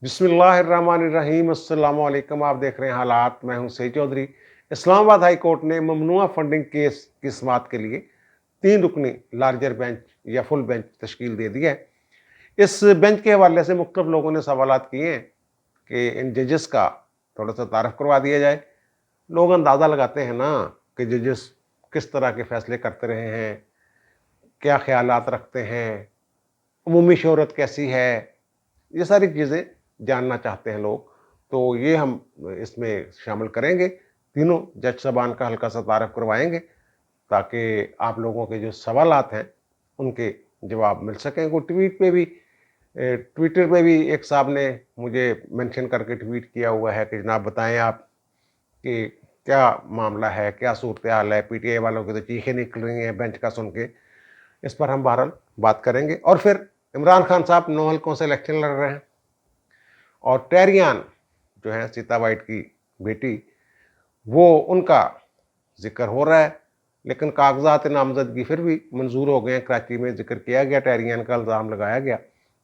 بسم اللہ الرحمن الرحیم، السلام علیکم۔ آپ دیکھ رہے ہیں حالات، میں ہوں سعید چودھری۔ اسلام آباد ہائی کورٹ نے ممنوعہ فنڈنگ کیس کی سماعت کے لیے 3 رکنی لارجر بینچ یا فل بینچ تشکیل دے دی ہے۔ اس بینچ کے حوالے سے مختلف لوگوں نے سوالات کیے ہیں کہ ان ججز کا تھوڑا سا تعارف کروا دیا جائے۔ لوگ اندازہ لگاتے ہیں نا کہ ججز کس طرح کے فیصلے کرتے رہے ہیں، کیا خیالات رکھتے ہیں، عمومی شہرت کیسی ہے، یہ ساری چیزیں جاننا چاہتے ہیں لوگ۔ تو یہ ہم اس میں شامل کریں گے، تینوں جج صاحبان کا ہلکا سا تعارف کروائیں گے تاکہ آپ لوگوں کے جو سوالات ہیں ان کے جواب مل سکیں۔ کوئی ٹویٹر پہ بھی ایک صاحب نے مجھے مینشن کر کے ٹویٹ کیا ہوا ہے کہ جناب بتائیں آپ کہ کیا معاملہ ہے، کیا صورتحال ہے۔ پی ٹی آئی والوں کی تو چیخیں نکل رہی ہیں بینچ کا سن کے۔ اس پر ہم بہرحال بات کریں گے۔ اور پھر عمران خان صاحب 9 حلقوں سے الیکشن لڑ رہے ہیں، اور ٹیریان جو ہے سیتا وائٹ کی بیٹی، وہ ان کا ذکر ہو رہا ہے، لیکن کاغذات نامزدگی پھر بھی منظور ہو گئے ہیں۔ کراچی میں ذکر کیا گیا، ٹیریان کا الزام لگایا گیا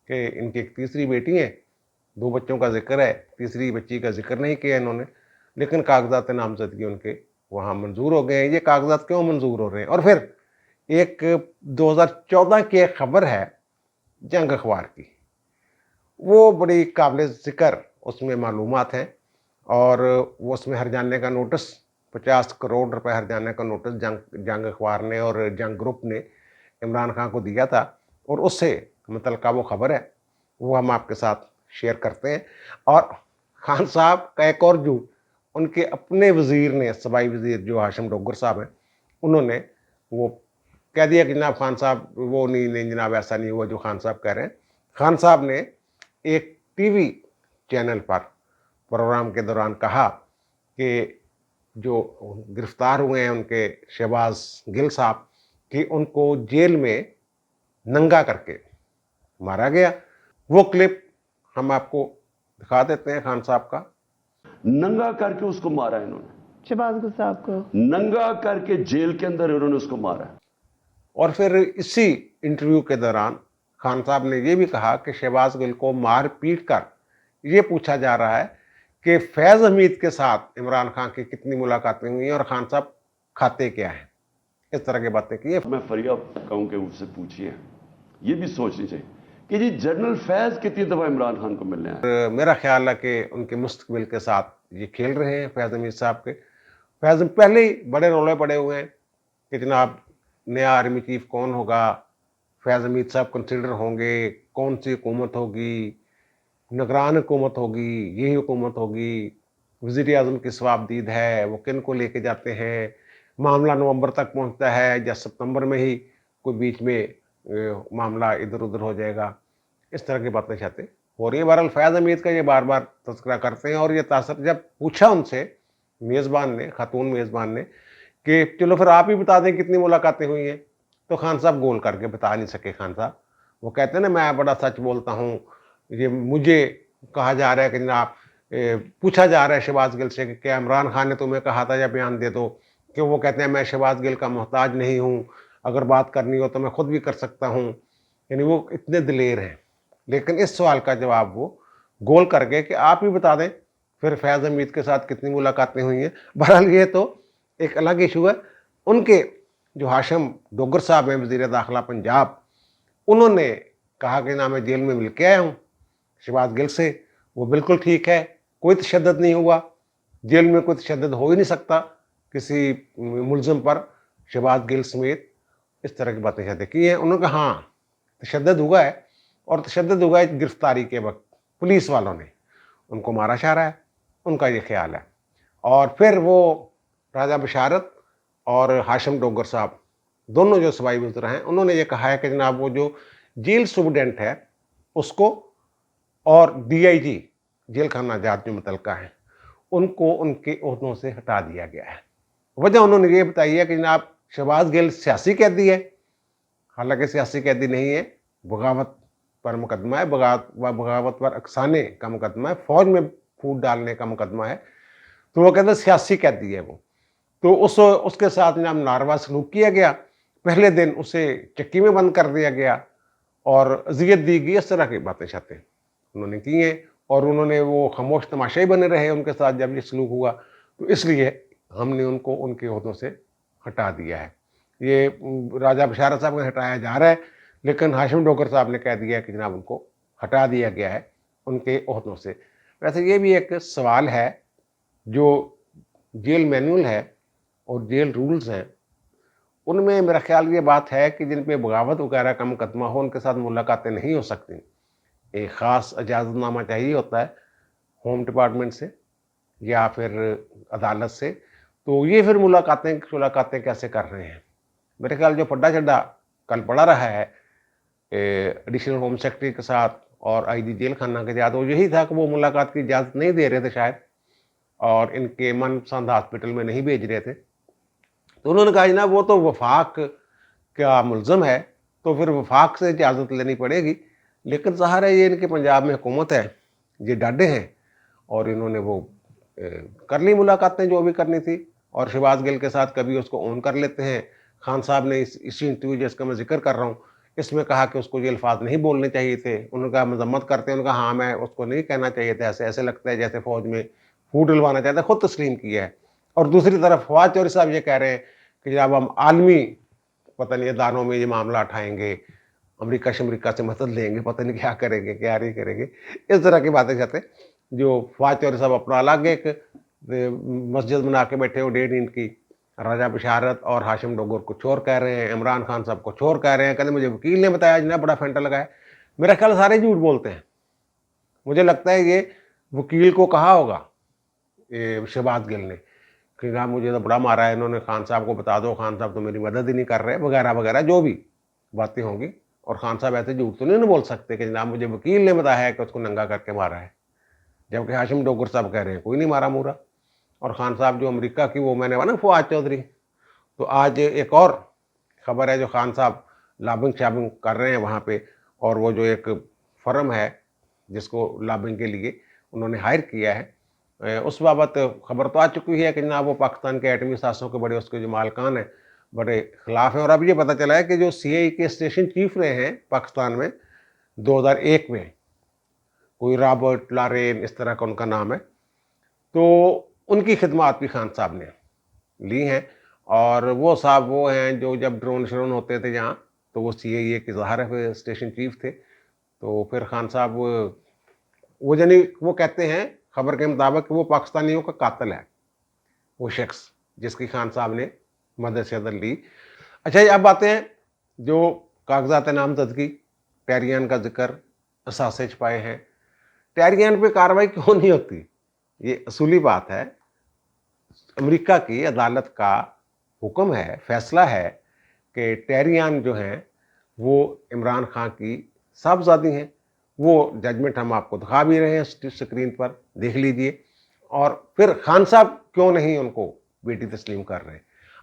کہ ان کی ایک تیسری بیٹی ہے، 2 بچوں کا ذکر ہے، تیسری بچی کا ذکر نہیں کیا انہوں نے، لیکن کاغذات نامزدگی ان کے وہاں منظور ہو گئے ہیں۔ یہ کاغذات کیوں منظور ہو رہے ہیں؟ اور پھر ایک 2014 کی ایک خبر ہے جنگ اخبار کی، وہ بڑی قابل ذکر اس میں معلومات ہیں، اور وہ اس میں ہرجانے کا نوٹس 50 کروڑ روپے ہرجانے کا نوٹس جنگ اخبار نے اور جنگ گروپ نے عمران خان کو دیا تھا، اور اس سے متعلقہ وہ خبر ہے، وہ ہم آپ کے ساتھ شیئر کرتے ہیں۔ اور خان صاحب کا ایک اور جھوٹ، ان کے اپنے وزیر نے، صوبائی وزیر جو ہاشم ڈوگر صاحب ہیں، انہوں نے وہ کہہ دیا کہ جناب خان صاحب وہ نہیں جناب، ایسا نہیں ہوا جو خان صاحب کہہ رہے ہیں۔ خان صاحب نے ایک ٹی وی چینل پر پروگرام کے دوران کہا کہ جو گرفتار ہوئے ہیں ان کے شہباز گل صاحب، کہ ان کو جیل میں ننگا کر کے مارا گیا۔ وہ کلپ ہم آپ کو دکھا دیتے ہیں خان صاحب کا۔ ننگا کر کے اس کو مارا انہوں نے، شہباز گل صاحب کو ننگا کر کے جیل کے اندر انہوں نے اس کو مارا۔ اور پھر اسی انٹرویو کے دوران خان صاحب نے یہ بھی کہا کہ شہباز گل کو مار پیٹ کر یہ پوچھا جا رہا ہے کہ فیض حمید کے ساتھ عمران خان کی کتنی ملاقاتیں ہوئی ہیں اور خان صاحب کھاتے کیا ہیں۔ اس طرح کی باتیں کی ہیں۔ میں فریاد کہوں کہ اس سے پوچھیے، یہ بھی سوچنی چاہیے کہ جی جنرل فیض کتنی دفعہ عمران خان کو ملنے آئے۔ میرا خیال ہے کہ ان کے مستقبل کے ساتھ یہ کھیل رہے ہیں فیض حمید صاحب کے۔ فیض پہلے ہی بڑے رولے پڑے ہوئے ہیں کہ جناب نیا آرمی چیف کون ہوگا، فیض حمید صاحب کنسیڈر ہوں گے، کون سی حکومت ہوگی، نگران حکومت ہوگی، یہی حکومت ہوگی، وزیر اعظم کی صوابدید ہے، وہ کن کو لے کے جاتے ہیں، معاملہ نومبر تک پہنچتا ہے یا ستمبر میں ہی کوئی بیچ میں معاملہ ادھر ادھر ہو جائے گا۔ اس طرح کی باتیں چاہتے ہو رہی ہے۔ بہرحال فیض حمید کا یہ بار بار تذکرہ کرتے ہیں، اور یہ تاثر جب پوچھا ان سے میزبان نے، خاتون میزبان نے، کہ چلو پھر آپ ہی بتا دیں کتنی ملاقاتیں ہوئی ہیں، تو خان صاحب گول کر کے بتا نہیں سکے۔ خان صاحب وہ کہتے ہیں نا میں بڑا سچ بولتا ہوں، یہ مجھے کہا جا رہا ہے کہ جناب پوچھا جا رہا ہے شہباز گل سے کہ کیا عمران خان نے تمہیں کہا تھا یا بیان دے دو، کہ وہ کہتے ہیں میں شہباز گل کا محتاج نہیں ہوں، اگر بات کرنی ہو تو میں خود بھی کر سکتا ہوں۔ یعنی وہ اتنے دلیر ہیں، لیکن اس سوال کا جواب وہ گول کر کے کہ آپ ہی بتا دیں پھر فیض حمید کے ساتھ کتنی ملاقاتیں ہوئی ہیں۔ بہرحال یہ تو ایک الگ ایشو ہے۔ ان کے جو ہاشم ڈوگر صاحب ہیں وزیر داخلہ پنجاب، انہوں نے کہا کہ نا میں جیل میں مل کے آیا ہوں شہباز گل سے، وہ بالکل ٹھیک ہے، کوئی تشدد نہیں ہوا، جیل میں کوئی تشدد ہو ہی نہیں سکتا کسی ملزم پر، شہباز گل سمیت۔ اس طرح کی باتیں چاہتے کی ہیں۔ انہوں نے کہا ہاں تشدد ہوا ہے، اور تشدد ہوا ہے گرفتاری کے وقت، پولیس والوں نے ان کو مارا شارا ہے، ان کا یہ خیال ہے۔ اور پھر وہ راجہ بشارت اور ہاشم ڈوگر صاحب دونوں جو صوبائی وزراء ہیں، انہوں نے یہ کہا ہے کہ جناب وہ جو جیل سپرڈنٹ ہے اس کو، اور ڈی آئی جی جیل خانہ جات جو متعلقہ ہیں، ان کو ان کے عہدوں سے ہٹا دیا گیا ہے۔ وجہ انہوں نے یہ بتائی ہے کہ جناب شہباز گل سیاسی قیدی ہے، حالانکہ سیاسی قیدی نہیں ہے، بغاوت پر مقدمہ ہے، بغاوت پر اکسانے کا مقدمہ ہے، فوج میں پھوٹ ڈالنے کا مقدمہ ہے، تو وہ کہتے ہیں سیاسی قیدی ہے وہ۔ تو اس کے ساتھ جناب ناروا سلوک کیا گیا، پہلے دن اسے چکی میں بند کر دیا گیا اور اذیت دی گئی۔ اس طرح کی باتیں چاہتے ہیں انہوں نے کی ہیں۔ اور انہوں نے وہ خاموش تماشائی بنے رہے ان کے ساتھ جب یہ سلوک ہوا، تو اس لیے ہم نے ان کو ان کے عہدوں سے ہٹا دیا ہے۔ یہ راجہ بشارت صاحب کو ہٹایا جا رہا ہے، لیکن ہاشم ڈوگر صاحب نے کہہ دیا کہ جناب ان کو ہٹا دیا گیا ہے ان کے عہدوں سے۔ ویسے یہ بھی ایک سوال ہے، جو جیل مینول ہے اور جیل رولز ہیں ان میں میرا خیال یہ بات ہے کہ جن پہ بغاوت وغیرہ کا مقدمہ ہو ان کے ساتھ ملاقاتیں نہیں ہو سکتی، ایک خاص اجازت نامہ چاہیے ہوتا ہے ہوم ڈپارٹمنٹ سے یا پھر عدالت سے، تو یہ پھر ملاقاتیں کیسے کر رہے ہیں؟ میرے خیال جو پڈا چڈا کل پڑا رہا ہے ایڈیشنل ہوم سیکرٹری کے ساتھ اور آئی جی جیل خانہ کے ساتھ، وہ یہی تھا کہ وہ ملاقات کی اجازت نہیں دے رہے تھے شاید، اور ان کے من پسند ہاسپٹل میں نہیں بھیج رہے تھے۔ تو انہوں نے کہا جناب وہ تو وفاق کا ملزم ہے، تو پھر وفاق سے اجازت لینی پڑے گی، لیکن ظاہر ہے یہ ان کے پنجاب میں حکومت ہے، یہ ڈاڈے ہیں، اور انہوں نے وہ کر لی ملاقاتیں جو بھی کرنی تھی، اور شہباز گل کے ساتھ کبھی اس کو اون کر لیتے ہیں۔ خان صاحب نے اسی انٹرویو جس کا میں ذکر کر رہا ہوں اس میں کہا کہ اس کو یہ الفاظ نہیں بولنے چاہیے تھے، انہوں نے کہا مذمت کرتے ہیں، انہوں نے کہا ہاں میں اس کو نہیں کہنا چاہیے تھا، ایسے لگتا ہے جیسے فوج میں پھوٹ ڈلوانا چاہتا ہے، خود تسلیم کیا ہے۔ اور دوسری طرف فواد چودھری صاحب یہ کہہ رہے ہیں کہ جب ہم عالمی پتہ نہیں اداروں میں یہ معاملہ اٹھائیں گے، امریکہ سے مدد لیں گے، پتہ نہیں کیا کریں گے کیا نہیں کریں گے، اس طرح کی باتیں کرتے ہیں۔ جو فواد چودھری صاحب اپنا الگ ایک مسجد بنا کے بیٹھے ہو 1.5 انچ کی، راجہ بشارت اور ہاشم ڈوگر کچھ اور کہہ رہے ہیں، عمران خان صاحب کچھ اور کہہ رہے ہیں، کہتے مجھے وکیل نے بتایا جناب بڑا فینٹا لگایا۔ میرا خیال سارے جھوٹ بولتے ہیں، مجھے لگتا ہے یہ وکیل کو کہا ہوگا شہباز گل نے کہ جناب مجھے تو بڑا مارا ہے انہوں نے، خان صاحب کو بتا دو، خان صاحب تو میری مدد ہی نہیں کر رہے، وغیرہ وغیرہ جو بھی باتیں ہوں گی۔ اور خان صاحب ایسے جھوٹ تو نہیں بول سکتے کہ جناب مجھے وکیل نے بتایا ہے کہ اس کو ننگا کر کے مارا ہے، جبکہ ہاشم ڈوگر صاحب کہہ رہے ہیں کوئی نہیں مارا مورا۔ اور خان صاحب جو امریکہ کی وہ میں نے نا فواد چودھری، تو آج ایک اور خبر ہے جو خان صاحب لابنگ شابنگ کر رہے ہیں وہاں پہ، اور وہ جو ایک فرم ہے جس کو لابنگ کے لیے انہوں نے ہائر کیا ہے، اس بابت خبر تو آ چکی ہے کہ جناب وہ پاکستان کے ایٹمی سازوں کے بڑے اس کے جو مالکان ہیں بڑے خلاف ہیں۔ اور اب یہ پتہ چلا ہے کہ جو سی آئی کے اسٹیشن چیف رہے ہیں پاکستان میں 2001 میں، کوئی رابرٹ لارین اس طرح کا ان کا نام ہے، تو ان کی خدمات بھی خان صاحب نے لی ہیں، اور وہ صاحب وہ ہیں جو جب ڈرون شرون ہوتے تھے یہاں تو وہ سی آئی اے کے ظاہر ہے اسٹیشن چیف تھے۔ تو پھر خان صاحب وہ یعنی وہ کہتے ہیں خبر کے مطابق کہ وہ پاکستانیوں کا قاتل ہے وہ شخص جس کی خان صاحب نے مدد سے عدل لی۔ اچھا یہ اب آتے ہیں جو کاغذات نامزدگی، ٹیریان کا ذکر، اثاثے چھپائے ہیں، ٹیریان پہ کارروائی کیوں نہیں ہوتی؟ یہ اصولی بات ہے۔ امریکہ کی عدالت کا حکم ہے، فیصلہ ہے کہ ٹیریان جو ہیں وہ عمران خان کی صاحبزادی ہیں، وہ ججمنٹ ہم آپ کو دکھا بھی رہے ہیں سکرین پر، دیکھ لیجئے۔ اور پھر خان صاحب کیوں نہیں ان کو بیٹی تسلیم کر رہے؟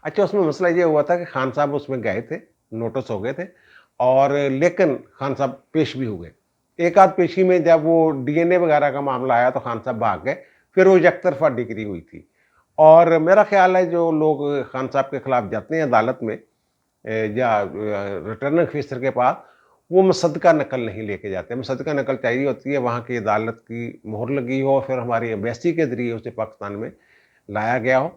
اچھا اس میں مسئلہ یہ ہوا تھا کہ خان صاحب اس میں گئے تھے، نوٹس ہو گئے تھے، اور لیکن خان صاحب پیش بھی ہوئے، ایک آدھ پیشی میں جب وہ ڈی این اے وغیرہ کا معاملہ آیا تو خان صاحب بھاگ گئے، پھر وہ یک طرفہ ڈگری ہوئی تھی۔ اور میرا خیال ہے جو لوگ خان صاحب کے خلاف جاتے ہیں عدالت میں یا ریٹرننگ آفیسر کے پاس، وہ مصدقہ نقل نہیں لے کے جاتے، مصدقہ نقل چاہیے ہوتی ہے، وہاں کی عدالت کی مہر لگی ہو، پھر ہماری ایمبیسی کے ذریعے اسے پاکستان میں لایا گیا ہو،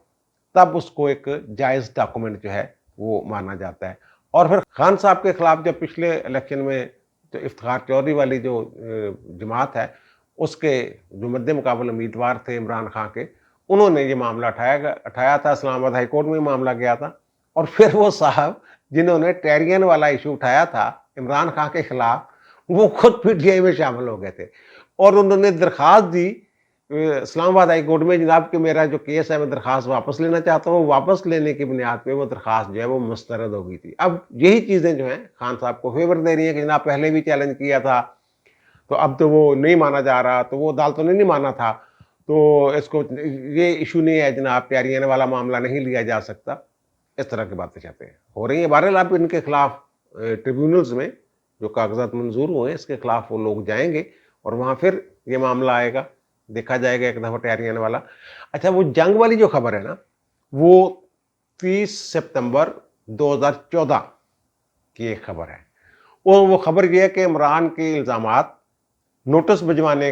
تب اس کو ایک جائز ڈاکومنٹ جو ہے وہ مانا جاتا ہے۔ اور پھر خان صاحب کے خلاف جب پچھلے الیکشن میں جو افتخار چودھری والی جو جماعت ہے اس کے جو مد مقابل امیدوار تھے عمران خان کے، انہوں نے یہ معاملہ اٹھایا تھا، اسلام آباد ہائی کورٹ میں معاملہ گیا تھا، اور پھر وہ صاحب جنہوں نے ٹیرین والا ایشو اٹھایا تھا عمران خان کے خلاف، وہ خود پی ٹی آئی میں شامل ہو گئے تھے، اور انہوں نے درخواست دی اسلام آباد ہائی کورٹ میں جناب کہ میرا جو کیس ہے میں درخواست واپس لینا چاہتا ہوں، واپس لینے کی بنیاد پہ وہ درخواست جو ہے وہ مسترد ہو گئی تھی۔ اب یہی چیزیں جو ہیں خان صاحب کو فیور دے رہی ہیں کہ جناب پہلے بھی چیلنج کیا تھا تو اب تو وہ نہیں مانا جا رہا، تو وہ عدالتوں نے نہیں مانا تھا، تو اس کو یہ ایشو نہیں ہے جناب، ٹیرین والا معاملہ نہیں لیا جا سکتا، اس طرح کی باتیں چاہتے ہیں ہو رہی ہیں۔ بہرحال اب ان کے خلاف ٹریبیونلز میں جو کاغذات منظور ہوئے اس کے خلاف وہ لوگ جائیں گے، اور وہاں پھر یہ معاملہ آئے گا، دیکھا جائے گا ایک دفعہ ٹیرین والا۔ اچھا وہ جنگ والی جو خبر ہے نا، وہ 30 سپتمبر 2014 کی ایک خبر ہے، اور وہ خبر یہ ہے کہ عمران کے الزامات نوٹس بھجوانے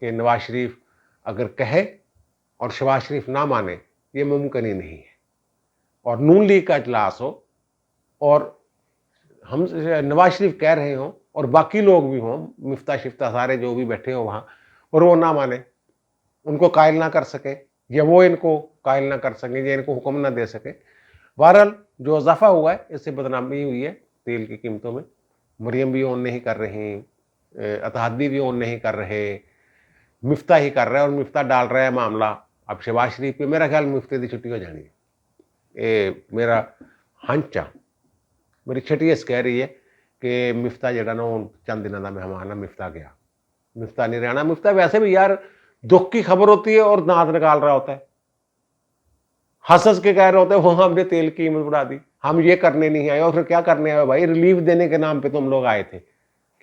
کہ نواز شریف اگر کہے اور شہباز شریف نہ مانے یہ ممکن ہی نہیں ہے، اور نون لیگ کا اجلاس ہو اور ہم نواز شریف کہہ رہے ہوں اور باقی لوگ بھی ہوں، مفتہ شفتہ سارے جو بھی بیٹھے ہوں وہاں، اور وہ نہ مانے، ان کو قائل نہ کر سکے یا وہ ان کو قائل نہ کر سکیں یا ان کو حکم نہ دے سکے۔ بہرحال جو اضافہ ہوا ہے اس سے بدنامی ہوئی ہے تیل کی قیمتوں میں، مریم بھی اون نہیں کر رہی، اتحادی بھی اون نہیں کر رہے، مفتہ ہی کر رہا ہے، اور مفتہ ڈال رہا ہے معاملہ اب شہباز شریف پہ۔ میرا خیال مفتی کی چھٹی ہو جانی ہے، میرا ہنچا، میری چھٹیس کہہ رہی ہے کہ مفتہ جڑا نا چند دنوں کا مہمان ہے، مفتہ گیا، مفتہ نہیں رہنا۔ مفتہ ویسے بھی یار دکھ کی خبر ہوتی ہے اور دانت نکال رہا ہوتا ہے، ہنس کے کہہ رہے ہوتے ہیں وہ ہم نے تیل کی قیمت بڑھا دی، ہم یہ کرنے نہیں آئے۔ اور پھر کیا کرنے آئے بھائی؟ ریلیف دینے کے نام پہ تم لوگ آئے تھے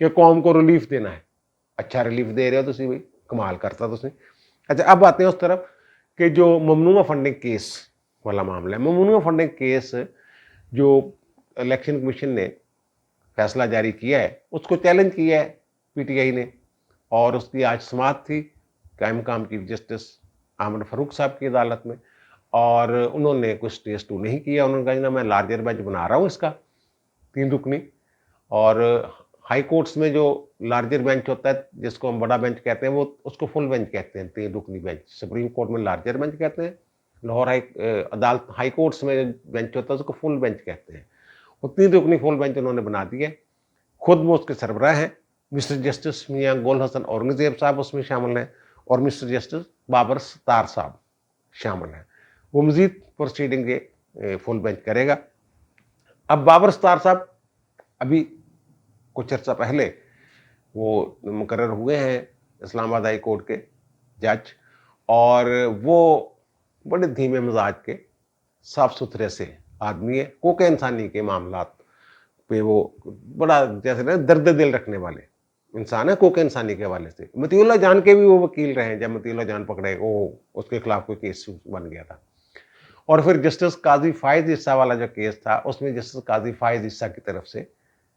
کہ قوم کو ریلیف دینا ہے۔ اچھا ریلیف دے رہے ہو تسی بھائی، کمال کرتا تسی۔ اچھا اب آتے ہیں اس طرف کہ جو ممنوعہ فنڈنگ کیس والا معاملہ ہے، ممنوعہ فنڈنگ کیس جو الیکشن کمیشن نے فیصلہ جاری کیا ہے اس کو چیلنج کیا ہے پی ٹی آئی نے، اور اس کی آج سماعت تھی قائم مقام چیف جسٹس عامر فاروق صاحب کی عدالت میں، اور انہوں نے کچھ ٹیسٹ نہیں کیا۔ انہوں نے کہا جناب میں لارجر بینچ بنا رہا ہوں اس کا 3 رکنی، اور ہائی کورٹس میں جو لارجر بینچ ہوتا ہے جس کو ہم بڑا بینچ کہتے ہیں وہ اس کو فل بینچ کہتے ہیں، 3 رکنی بینچ۔ سپریم کورٹ میں لارجر بینچ کہتے ہیں، لاہور عدالت ہائی کورٹس میں جو بینچ ہوتا ہے اس کو فل بینچ کہتے ہیں۔ وہ 3 رکنی فل بینچ انہوں نے بنا دی ہے، خود وہ اس کے سربراہ ہیں، مسٹر جسٹس میاں گول حسن اورنگزیب صاحب اس میں شامل ہیں، اور مسٹر جسٹس بابر ستار صاحب شامل ہیں۔ وہ مزید پروسیڈنگ یہ فل بینچ کرے گا۔ اب بابر ستار صاحب ابھی کچھ عرصہ پہلے وہ مقرر ہوئے ہیں اسلام آباد ہائی کورٹ کے جج، اور وہ بڑے دھیمے مزاج کے صاف ستھرے سے آدمی ہے، کوک انسانی کے معاملات پہ وہ بڑا جیسے نا درد دل رکھنے والے انسان ہے کوک انسانی کے حوالے سے۔ مطیع اللہ جان کے بھی وہ وکیل رہے ہیں، جب مطیع اللہ جان پکڑے وہ اس کے خلاف کوئی کیس بن گیا تھا۔ اور پھر جسٹس قاضی فائز عیسیٰ والا جو کیس تھا اس میں جسٹس قاضی فائز عیسیٰ کی طرف سے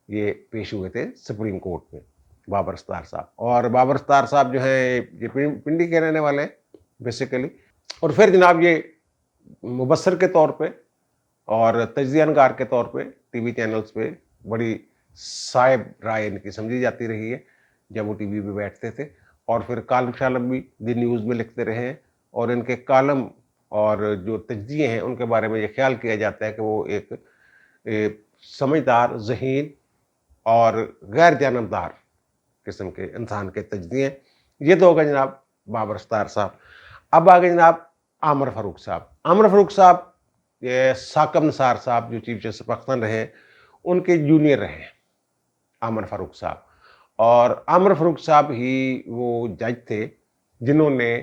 یہ پیش ہوئے تھے سپریم کورٹ میں بابر ستار صاحب، اور بابر ستار صاحب جو ہیں یہ پنڈی کے رہنے والے ہیں بیسیکلی۔ اور پھر جناب یہ مبصر کے طور پہ اور تجزیہ نگار کے طور پہ ٹی وی چینلز پہ بڑی صائب رائے ان کی سمجھی جاتی رہی ہے جب وہ ٹی وی پہ بیٹھتے تھے، اور پھر کالم شالم بھی دی نیوز میں لکھتے رہے ہیں، اور ان کے کالم اور جو تجزیے ہیں ان کے بارے میں یہ خیال کیا جاتا ہے کہ وہ ایک سمجھدار، ذہین اور غیر جانبدار قسم کے انسان کے تجزیے ہیں۔ یہ تو ہوگا جناب بابر ستار صاحب۔ اب آگے جناب عامر فاروق صاحب۔ عامر فاروق صاحب یہ ثاقب نثار صاحب جو چیف جسٹس پاکستان رہے ان کے جونیئر رہے عامر فاروق صاحب، اور عامر فاروق صاحب ہی وہ جج تھے جنہوں نے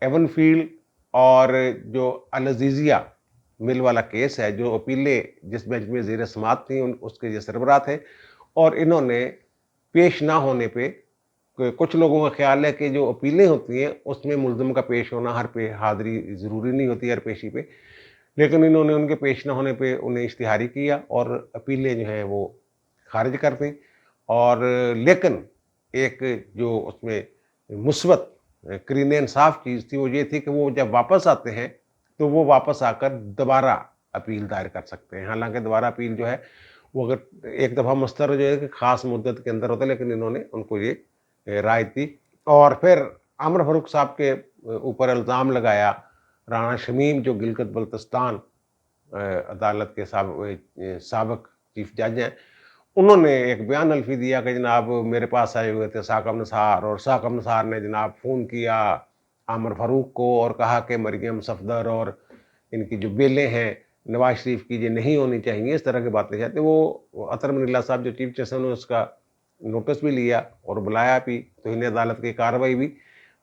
ایون فیلڈ اور جو العزیزیہ مل والا کیس ہے، جو اپیلیں جس بینچ میں زیر سماعت تھیں اس کے یہ سربراہ تھے، اور انہوں نے پیش نہ ہونے پہ، کچھ لوگوں کا خیال ہے کہ جو اپیلیں ہوتی ہیں اس میں ملزم کا پیش ہونا ہر پہ حاضری ضروری نہیں ہوتی ہر پیشی پہ، لیکن انہوں نے ان کے پیش نہ ہونے پہ انہیں اشتہاری کیا اور اپیلیں جو ہیں وہ خارج کر دیں۔ اور لیکن ایک جو اس میں مثبت کرین انصاف چیز تھی وہ یہ تھی کہ وہ جب واپس آتے ہیں تو وہ واپس آ کر دوبارہ اپیل دائر کر سکتے ہیں، حالانکہ دوبارہ اپیل جو ہے وہ اگر ایک دفعہ مسترد جو ہے کہ خاص مدت کے اندر ہوتا ہے، لیکن انہوں نے ان کو یہ رائے دی۔ اور پھر عامر فاروق صاحب کے اوپر الزام لگایا رانا شمیم جو گلگت بلتستان عدالت کے سابق چیف جج ہیں، انہوں نے ایک بیان الفی دیا کہ جناب میرے پاس آئے ہوئے تھے ثاقب نثار، اور ثاقب نثار نے جناب فون کیا عامر فاروق کو اور کہا کہ مریم صفدر اور ان کی جو بیلیں ہیں نواز شریف کی یہ نہیں ہونی چاہیے، اس طرح کی باتیں چاہتے۔ وہ اطہر من اللہ صاحب جو چیف جسٹس نے اس کا نوٹس بھی لیا اور بلایا بھی، تو انہیں عدالت کی کارروائی بھی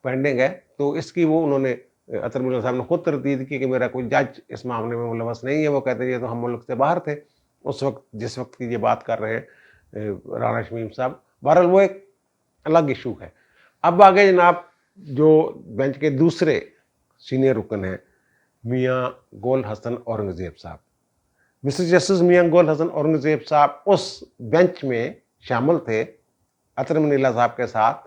پینڈنگ ہے، تو اس کی وہ انہوں نے اطہر من اللہ صاحب نے خود تردید کی کہ میرا کوئی جج اس معاملے میں ملوث نہیں ہے۔ وہ کہتے ہیں یہ تو ہم ملک سے باہر تھے اس وقت جس وقت کی یہ بات کر رہے ہیں رانا شمیم صاحب۔ بہرحال وہ ایک الگ ایشو ہے۔ اب آگے جناب جو بینچ کے دوسرے سینئر رکن ہیں میاں گول حسن اورنگزیب صاحب۔ مسٹر جسٹس میاں گول حسن اورنگزیب صاحب اس بینچ میں شامل تھے اطہر من اللہ صاحب کے ساتھ